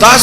10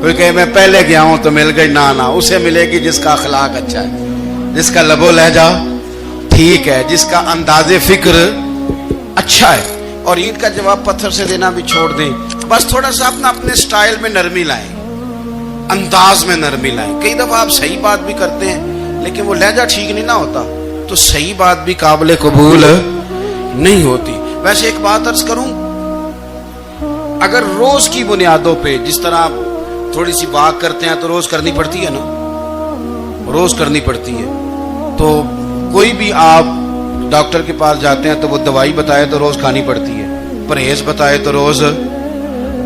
کوئی کہے میں پہلے گیا ہوں تو مل گئی، نہ اسے ملے گی جس کا اخلاق اچھا ہے، جس کا لب و لہجہ ٹھیک ہے، جس کا انداز فکر اچھا ہے. اور عید کا جواب پتھر سے دینا بھی چھوڑ دیں، بس تھوڑا سا اپنے سٹائل میں نرمی لائیں، انداز میں نرمی لائیں. کئی دفعہ آپ صحیح بات بھی کرتے ہیں لیکن وہ لہجہ ٹھیک نہیں نہ ہوتا تو صحیح بات بھی قابل قبول نہیں ہوتی. ویسے ایک بات عرض کروں، اگر روز کی بنیادوں پہ جس طرح آپ تھوڑی سی واک کرتے ہیں تو روز کرنی پڑتی ہے نا، روز کرنی پڑتی ہے. تو کوئی بھی آپ ڈاکٹر کے پاس جاتے ہیں تو وہ دوائی بتائے تو روز کھانی پڑتی ہے، پرہیز بتائے تو روز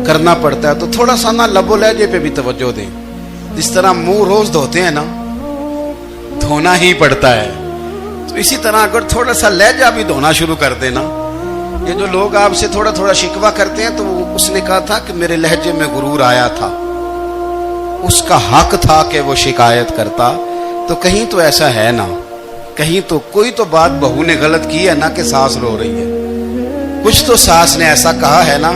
کرنا پڑتا ہے. تو تھوڑا سا نا لب و لہجے پہ بھی توجہ دیں. جس طرح منہ روز دھوتے ہیں نا، دھونا ہی پڑتا ہے، تو اسی طرح اگر تھوڑا سا لہجہ بھی دھونا شروع کر دینا. یہ جو لوگ آپ سے تھوڑا تھوڑا شکوہ کرتے ہیں تو اس نے کہا تھا کہ میرے لہجے میں غرور آیا تھا، اس کا حق تھا کہ وہ شکایت کرتا. تو کہیں تو ایسا ہے نا، کہیں تو کوئی تو بات بہو نے غلط کی ہے نا کہ ساس رو رہی ہے. کچھ تو ساس نے ایسا کہا ہے نا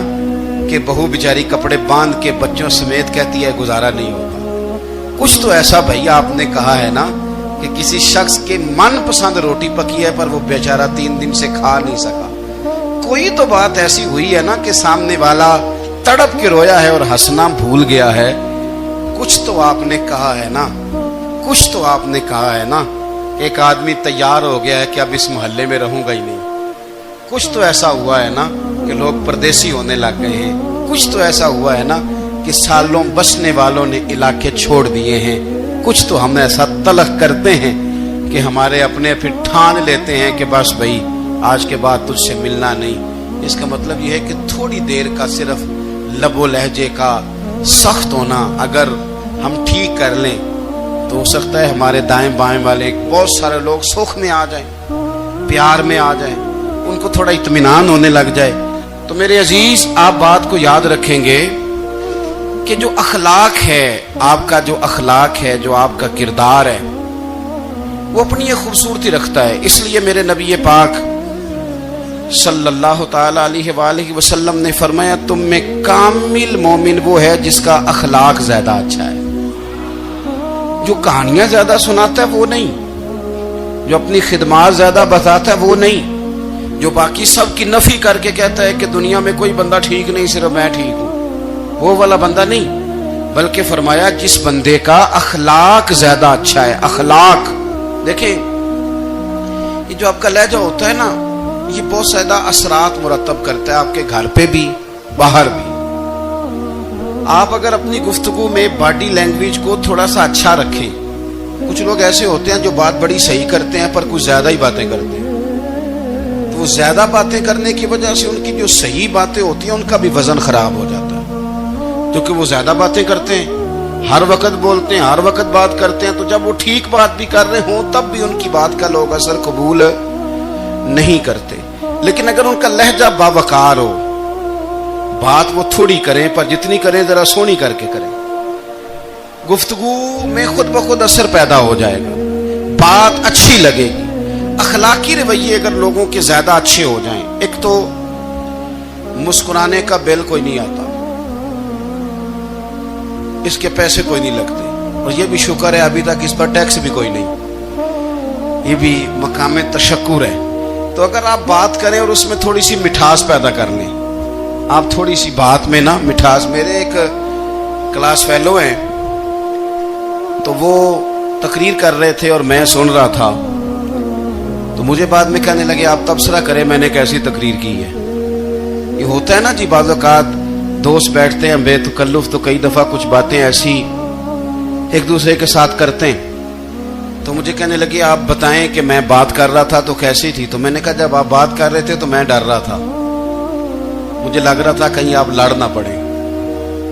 کہ بہو بیچاری کپڑے باندھ کے بچوں سمیت کہتی ہے گزارا نہیں ہوتا. کچھ تو ایسا بھائی آپ نے کہا ہے نا کہ کسی شخص کے من پسند روٹی پکی ہے پر وہ بیچارہ 3 دن سے کھا نہیں سکا. کوئی تو بات ایسی ہوئی ہے نا کہ سامنے والا تڑپ کے رویا ہے اور ہنسنا بھول گیا ہے. کچھ تو آپ نے کہا ہے نا، کچھ تو آپ نے کہا ہے نا. ایک آدمی تیار ہو گیا ہے کہ اب اس محلے میں رہوں گا ہی نہیں. کچھ تو ایسا ہوا ہے نا کہ لوگ پردیسی ہونے لگ گئے ہیں. کچھ تو ایسا ہوا ہے نا کہ سالوں بسنے والوں نے علاقے چھوڑ دیے ہیں. کچھ تو ہم ایسا تلخ کرتے ہیں کہ ہمارے اپنے پھر ٹھان لیتے ہیں کہ بس بھائی آج کے بعد تجھ سے ملنا نہیں. اس کا مطلب یہ ہے کہ تھوڑی دیر کا صرف لب و لہجے کا سخت ہونا اگر ہم ٹھیک کر لیں تو ہو سکتا ہے ہمارے دائیں بائیں والے بہت سارے لوگ سکھ میں آ جائیں، پیار میں آ جائیں، ان کو تھوڑا اطمینان ہونے لگ جائے. تو میرے عزیز آپ بات کو یاد رکھیں گے کہ جو اخلاق ہے، آپ کا جو اخلاق ہے، جو آپ کا کردار ہے، وہ اپنی ایک خوبصورتی رکھتا ہے. اس لیے میرے نبی پاک صلی اللہ تعالی علیہ وآلہ وسلم نے فرمایا تم میں کامل مومن وہ ہے جس کا اخلاق زیادہ اچھا ہے. جو کہانیاں زیادہ سناتا ہے وہ نہیں، جو اپنی خدمات زیادہ بتاتا ہے وہ نہیں، جو باقی سب کی نفی کر کے کہتا ہے کہ دنیا میں کوئی بندہ ٹھیک نہیں صرف میں ٹھیک ہوں، وہ والا بندہ نہیں. بلکہ فرمایا جس بندے کا اخلاق زیادہ اچھا ہے. اخلاق دیکھیں، یہ جو آپ کا لہجہ ہوتا ہے نا یہ بہت زیادہ اثرات مرتب کرتا ہے آپ کے گھر پہ بھی باہر بھی. آپ اگر اپنی گفتگو میں باڈی لینگویج کو تھوڑا سا اچھا رکھیں. کچھ لوگ ایسے ہوتے ہیں جو بات بڑی صحیح کرتے ہیں پر کچھ زیادہ ہی باتیں کرتے ہیں. تو وہ زیادہ باتیں کرنے کی وجہ سے ان کی جو صحیح باتیں ہوتی ہیں ان کا بھی وزن خراب ہو جاتا ہے، کیونکہ وہ زیادہ باتیں کرتے ہیں، ہر وقت بولتے ہیں، ہر وقت بات کرتے ہیں. تو جب وہ ٹھیک بات بھی کر رہے ہوں تب بھی ان کی بات کا لوگ اثر قبول نہیں کرتے. لیکن اگر ان کا لہجہ باوقار ہو، بات وہ تھوڑی کریں پر جتنی کریں ذرا سونی کر کے کریں، گفتگو میں خود بخود اثر پیدا ہو جائے گا، بات اچھی لگے گی. اخلاقی رویے اگر لوگوں کے زیادہ اچھے ہو جائیں، ایک تو مسکرانے کا بل کوئی نہیں آتا، اس کے پیسے کوئی نہیں لگتے، اور یہ بھی شکر ہے ابھی تک اس پر ٹیکس بھی کوئی نہیں، یہ بھی مقام تشکر ہے. تو اگر آپ بات کریں اور اس میں تھوڑی سی مٹھاس پیدا کر لیں، آپ تھوڑی سی بات میں نا مٹھاس. میرے ایک کلاس فیلو ہیں تو وہ تقریر کر رہے تھے اور میں سن رہا تھا، تو مجھے بعد میں کہنے لگے آپ تبصرہ کریں میں نے کیسی تقریر کی ہے. یہ ہوتا ہے نا جی، بعض اوقات دوست بیٹھتے ہیں بے تکلف تو کئی دفعہ کچھ باتیں ایسی ایک دوسرے کے ساتھ کرتے ہیں. تو مجھے کہنے لگے آپ بتائیں کہ میں بات کر رہا تھا تو کیسی تھی. تو میں نے کہا جب آپ بات کر رہے تھے تو میں ڈر رہا تھا، مجھے لگ رہا تھا کہیں آپ لڑ نہ پڑیں.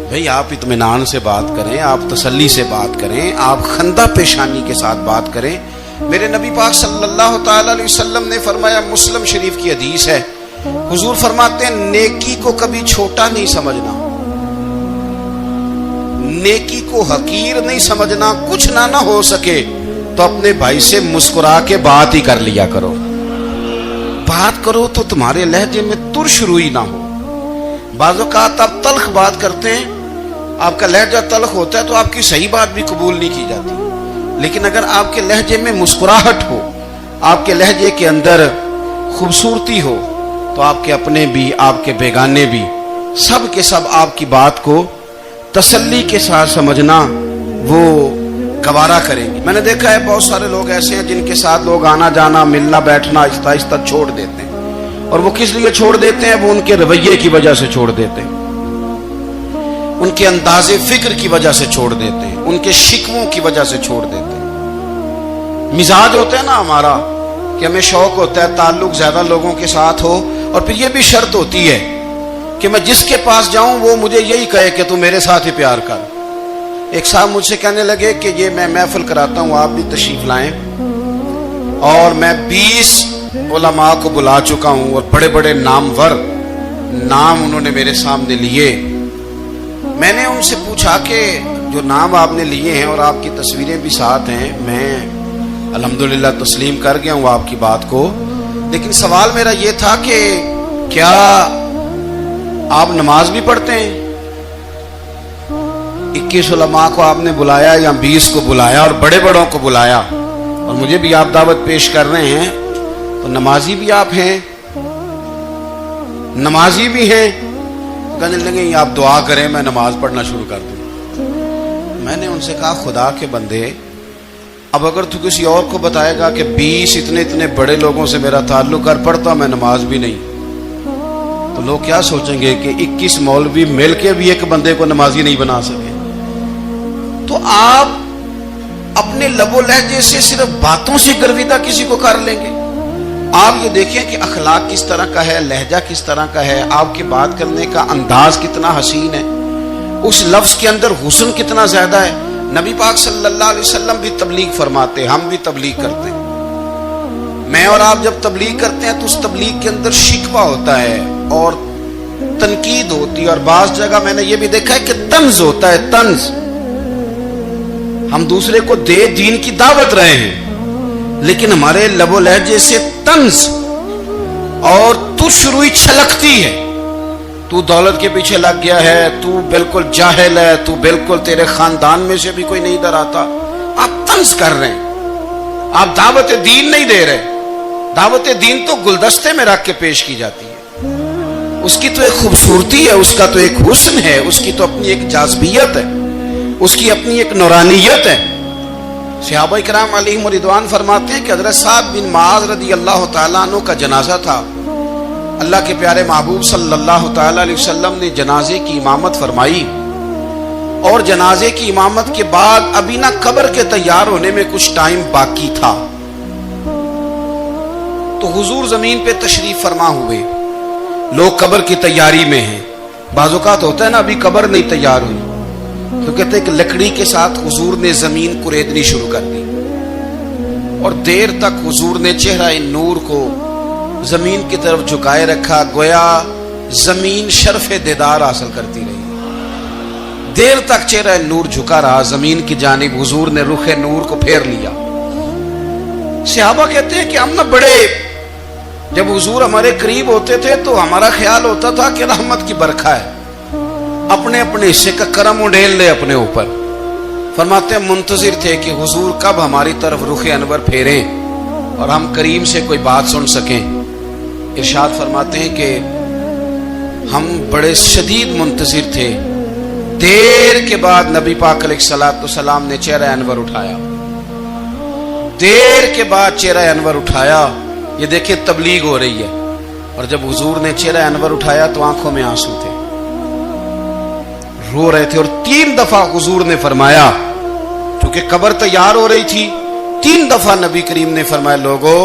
بھئی آپ اطمینان سے بات کریں، آپ تسلی سے بات کریں، آپ خندہ پیشانی کے ساتھ بات کریں. میرے نبی پاک صلی اللہ تعالی علیہ وسلم نے فرمایا، مسلم شریف کی حدیث ہے، حضور فرماتے ہیں نیکی کو کبھی چھوٹا نہیں سمجھنا، نیکی کو حقیر نہیں سمجھنا. کچھ نہ ہو سکے تو اپنے بھائی سے مسکرا کے بات ہی کر لیا کرو. بات کرو تو تمہارے لہجے میں ترش روئی نہ ہو. بعض اوقات آپ تلخ بات کرتے ہیں آپ کا لہجہ تلخ ہوتا ہے تو آپ کی صحیح بات بھی قبول نہیں کی جاتی، لیکن اگر آپ کے لہجے میں مسکراہٹ ہو، آپ کے لہجے کے اندر خوبصورتی ہو، تو آپ کے اپنے بھی آپ کے بیگانے بھی سب کے سب آپ کی بات کو تسلی کے ساتھ سمجھنا وہ گوارا کریں گے۔ میں نے دیکھا ہے بہت سارے لوگ ایسے ہیں جن کے ساتھ لوگ آنا جانا ملنا بیٹھنا آہستہ آہستہ چھوڑ دیتے ہیں، اور وہ کس لیے چھوڑ دیتے ہیں؟ وہ ان کے رویے کی وجہ سے چھوڑ دیتے ہیں، ان کے انداز فکر کی وجہ سے چھوڑ دیتے ہیں، ان کے شکووں کی وجہ سے چھوڑ دیتے ہیں۔ مزاج ہوتا ہے نا ہمارا کہ ہمیں شوق ہوتا ہے تعلق زیادہ لوگوں کے ساتھ ہو، اور پھر یہ بھی شرط ہوتی ہے کہ میں جس کے پاس جاؤں وہ مجھے یہی کہے کہ تو میرے ساتھ ہی پیار کر۔ ایک صاحب مجھ سے کہنے لگے کہ یہ میں محفل کراتا ہوں، آپ بھی تشریف لائیں، اور میں 20 علماء کو بلا چکا ہوں اور بڑے بڑے نامور نام انہوں نے میرے سامنے لیے۔ میں نے ان سے پوچھا کہ جو نام آپ نے لیے ہیں اور آپ کی تصویریں بھی ساتھ ہیں، میں الحمدللہ تسلیم کر گیا ہوں آپ کی بات کو، لیکن سوال میرا یہ تھا کہ کیا آپ نماز بھی پڑھتے ہیں؟ 21 علماء کو آپ نے بلایا یا 20 کو بلایا اور بڑے بڑوں کو بلایا، اور مجھے بھی آپ دعوت پیش کر رہے ہیں، تو نمازی بھی آپ ہیں، نمازی بھی ہیں؟ کہنے لگے آپ دعا کریں میں نماز پڑھنا شروع کر دوں۔ میں نے ان سے کہا خدا کے بندے، اب اگر تو کسی اور کو بتائے گا کہ 20 اتنے بڑے لوگوں سے میرا تعلق کر پڑتا میں نماز بھی نہیں، تو لوگ کیا سوچیں گے کہ 21 مولوی مل کے بھی ایک بندے کو نمازی نہیں بنا سکے۔ تو آپ اپنے لب و لہجے سے صرف باتوں سے گرویدہ کسی کو کر لیں گے؟ آپ یہ دیکھیں کہ اخلاق کس طرح کا ہے، لہجہ کس طرح کا ہے، آپ کے بات کرنے کا انداز کتنا حسین ہے، اس لفظ کے اندر حسن کتنا زیادہ ہے۔ نبی پاک صلی اللہ علیہ وسلم بھی تبلیغ فرماتے ہیں، ہم بھی تبلیغ کرتے ہیں۔ میں اور آپ جب تبلیغ کرتے ہیں تو اس تبلیغ کے اندر شکوہ ہوتا ہے اور تنقید ہوتی ہے، اور بعض جگہ میں نے یہ بھی دیکھا ہے کہ طنز ہوتا ہے، طنز۔ ہم دوسرے کو دین کی دعوت رہے ہیں، لیکن ہمارے لب و لہجے سے طنز اور تش روئی چھلکتی ہے۔ تو دولت کے پیچھے لگ گیا ہے، تو بالکل جاہل ہے، تو بالکل تیرے خاندان میں سے بھی کوئی نہیں ادھر آتا۔ آپ طنز کر رہے ہیں، آپ دعوت دین نہیں دے رہے۔ دعوت دین تو گلدستے میں رکھ کے پیش کی جاتی ہے، اس کی تو ایک خوبصورتی ہے، اس کا تو ایک حسن ہے، اس کی تو اپنی ایک جاذبیت ہے، اس کی اپنی ایک نورانیت ہے۔ صحابہ کرام علیہم رضوان فرماتے ہیں کہ حضرت سعد بن معاذ رضی اللہ تعالیٰ عنہ کا جنازہ تھا، اللہ کے پیارے محبوب صلی اللہ تعالیٰ علیہ وسلم نے جنازے کی امامت فرمائی، اور جنازے کی امامت کے بعد ابھی نہ قبر کے تیار ہونے میں کچھ ٹائم باقی تھا، تو حضور زمین پہ تشریف فرما ہوئے، لوگ قبر کی تیاری میں ہیں۔ بعض اوقات ہوتا ہے نا ابھی قبر نہیں تیار ہوئی، تو کہتے ہیں کہ لکڑی کے ساتھ حضور نے زمین کریدنی شروع کر دی، اور دیر تک حضور نے چہرہ نور کو زمین کی طرف جھکائے رکھا، گویا زمین شرف دیدار حاصل کرتی رہی۔ دیر تک چہرہ نور جھکا رہا زمین کی جانب، حضور نے رخ نور کو پھیر لیا۔ صحابہ کہتے ہیں کہ ہم نہ بڑے، جب حضور ہمارے قریب ہوتے تھے تو ہمارا خیال ہوتا تھا کہ رحمت کی برکھا ہے، اپنے اپنے حصے کا کرم اڈھیل لے اپنے اوپر۔ فرماتے ہیں منتظر تھے کہ حضور کب ہماری طرف رخ انور پھیریں اور ہم کریم سے کوئی بات سن سکیں۔ ارشاد فرماتے ہیں کہ ہم بڑے شدید منتظر تھے۔ دیر کے بعد نبی پاک علیہ الصلوۃ والسلام نے چہرہ انور اٹھایا، دیر کے بعد چہرہ انور اٹھایا۔ یہ دیکھیں تبلیغ ہو رہی ہے، اور جب حضور نے چہرہ انور اٹھایا تو آنکھوں میں آنسو تھے، رو رہے تھے، اور 3 دفعہ حضور نے فرمایا، کیونکہ قبر تیار ہو رہی تھی، 3 دفعہ نبی کریم نے فرمایا لوگو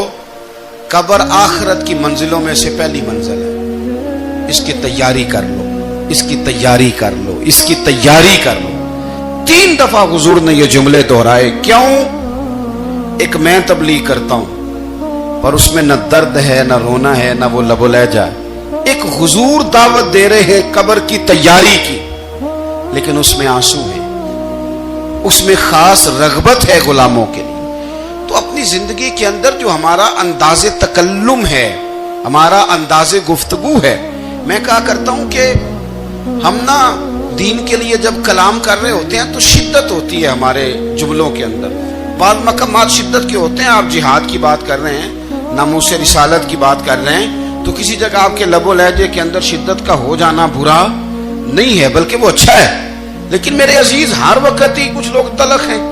قبر آخرت کی منزلوں میں سے پہلی منزل ہے، اس کی تیاری کر لو، اس کی تیاری کر لو، اس کی تیاری کر لو۔ 3 دفعہ حضور نے یہ جملے دہرائے۔ کیوں؟ ایک میں تبلیغ کرتا ہوں اور اس میں نہ درد ہے، نہ رونا ہے، نہ وہ لب و لہجہ ہے۔ ایک حضور دعوت دے رہے ہیں قبر کی تیاری کی، لیکن اس میں آنسو ہے، اس میں خاص رغبت ہے غلاموں کے لیے۔ تو اپنی زندگی کے اندر جو ہمارا انداز تکلم ہے، ہمارا انداز گفتگو ہے، میں کہا کرتا ہوں کہ ہم نا دین کے لیے جب کلام کر رہے ہوتے ہیں تو شدت ہوتی ہے ہمارے جملوں کے اندر. بعض مقامات شدت کے ہوتے ہیں. آپ جہاد کی بات کر رہے ہیں, ناموس رسالت کی بات کر رہے ہیں, تو کسی جگہ آپ کے لب و لہجے کے اندر شدت کا ہو جانا برا نہیں ہے, بلکہ وہ اچھا ہے. لیکن میرے عزیز, ہر وقت ہی کچھ لوگ تلخ ہیں.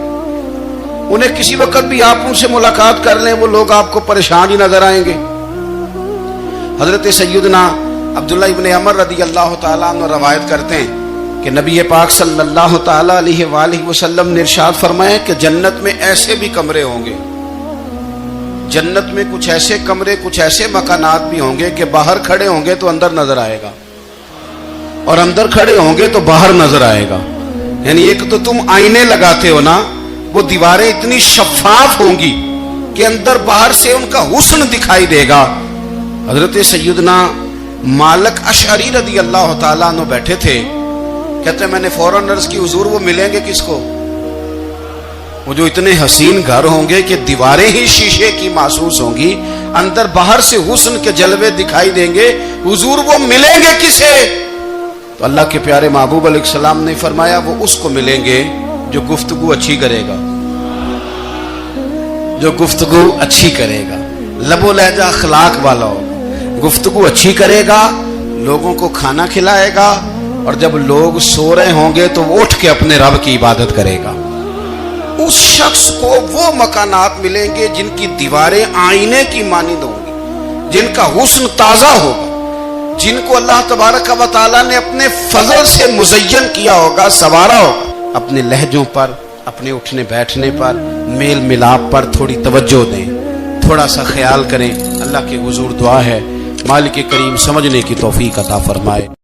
انہیں کسی وقت بھی آپ ان سے ملاقات کر لیں, وہ لوگ آپ کو پریشان ہی نظر آئیں گے. حضرت سیدنا عبداللہ ابن عمر رضی اللہ تعالیٰ عنہ روایت کرتے ہیں کہ نبی پاک صلی اللہ تعالیٰ علیہ وآلہ وسلم نے ارشاد فرمایا کہ جنت میں ایسے بھی کمرے ہوں گے, جنت میں کچھ ایسے کمرے, کچھ ایسے مکانات بھی ہوں گے کہ باہر کھڑے ہوں گے تو اندر نظر آئے گا, اور اندر کھڑے ہوں گے تو باہر نظر آئے گا. یعنی ایک تو تم آئینے لگاتے ہو نا, وہ دیواریں اتنی شفاف ہوں گی کہ اندر باہر سے ان کا حسن دکھائی دے گا. حضرت سیدنا مالک اشعری رضی اللہ تعالیٰ عنہ بیٹھے تھے, کہتے ہیں میں نے فوراً عرض کی حضور وہ ملیں گے کس کو؟ وہ جو اتنے حسین گھر ہوں گے کہ دیواریں ہی شیشے کی محسوس ہوں گی, اندر باہر سے حسن کے جلوے دکھائی دیں گے, حضور وہ ملیں گے کسے؟ تو اللہ کے پیارے محبوب علیہ السلام نے فرمایا وہ اس کو ملیں گے جو گفتگو اچھی کرے گا, جو گفتگو اچھی کرے گا, لب و لہجہ اخلاق والا ہوگا, گفتگو اچھی کرے گا, لوگوں کو کھانا کھلائے گا, اور جب لوگ سو رہے ہوں گے تو وہ اٹھ کے اپنے رب کی عبادت کرے گا. اس شخص کو وہ مکانات ملیں گے جن کی دیواریں آئینے کی مانند ہوں گی, جن کا حسن تازہ ہوگا, جن کو اللہ تبارک و تعالیٰ نے اپنے فضل سے مزین کیا ہوگا, سوارا ہوگا. اپنے لہجوں پر, اپنے اٹھنے بیٹھنے پر, میل ملاپ پر تھوڑی توجہ دیں, تھوڑا سا خیال کریں. اللہ کے حضور دعا ہے مالک کریم سمجھنے کی توفیق عطا فرمائے.